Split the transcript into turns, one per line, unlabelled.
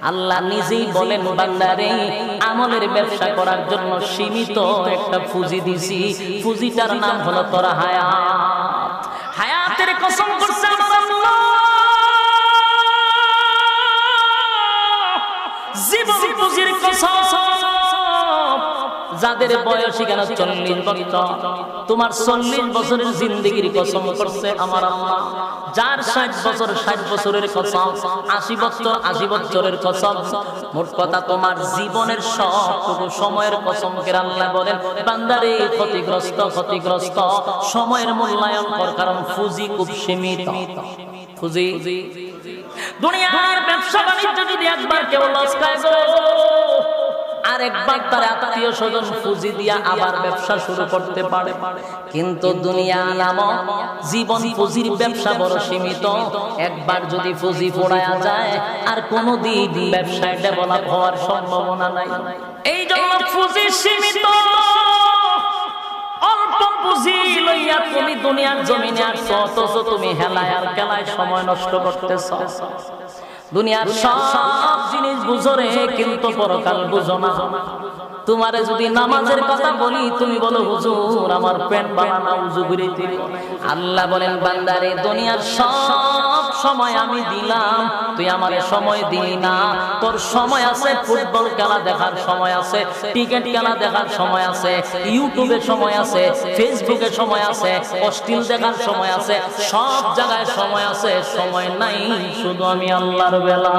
আল্লাহ নিজেই বলেন বান্দারে আমলের ব্যবসা করার জন্য সীমিত একটা পুঁজি দিছি, পুঁজিটার নাম হলো তোর হায়াত। হায়াতের কসম করছে আমার আল্লাহ, জীবন পুঁজির কসম। যাদের বয়স এখানে 40 বছর, তোমার 40 বছরের জিন্দেগির কসম করছে আমার আল্লাহ। যার 60 বছর 60 বছরের কসম, 80 বছর 80 বছরের কসম। মোট কথা তোমার জীবনের সবটুকু সময়ের কসম করে আল্লাহ বলেন বান্দারে ক্ষতিগ্রস্ত ক্ষতিগ্রস্ত, সময়ের মূল্যায়ন কর, কারণ পুঁজি খুব সীমিত। পুঁজি দুনিয়ার ব্যবসা বাণিজ্য যদি একবার কেউ লস খায় গো, আরেকবার তার আত্মীয় স্বজন পুঁজি দিয়া আবার ব্যবসা শুরু করতে পারে। কিন্তু দুনিয়া নামক জীবন পুঁজির ব্যবসা বড় সীমিত। একবার যদি পুঁজি পোড়ায়া যায় আর কোনোদিন ব্যবসায় ডেভেলপ হওয়ার সম্ভাবনা নাই। এই জন্য পুঁজি সীমিত। অল্প পুঁজি লইয়া তুমি দুনিয়ার জমিনে আসছো, অথচ তুমি হেলায় আর খেলায় সময় নষ্ট করতেছ। দুনিয়ার সব জিনিস বুঝো রে, কিন্তু পরকাল বুঝো না। তোমারে যদি নামাজের কথা বলি, তুমি বলো হুজুর আমার প্যান্ট বানানো উযু করে দিল। আল্লাহ বলেন বান্দারে দুনিয়ার সব সময় আমি দিলাম, তুই আমারে সময় দিলি না। তোর সময় আছে ফুটবল খেলা দেখার সময় আছে, ক্রিকেট খেলা দেখার সময় আছে, ইউটিউবে সময় আছে, ফেসবুকে সময় আছে, অশ্লীল দেখার সময় আছে, সব জায়গায় সময় আছে। সময় নাই শুধু আমি আল্লাহর বেলা।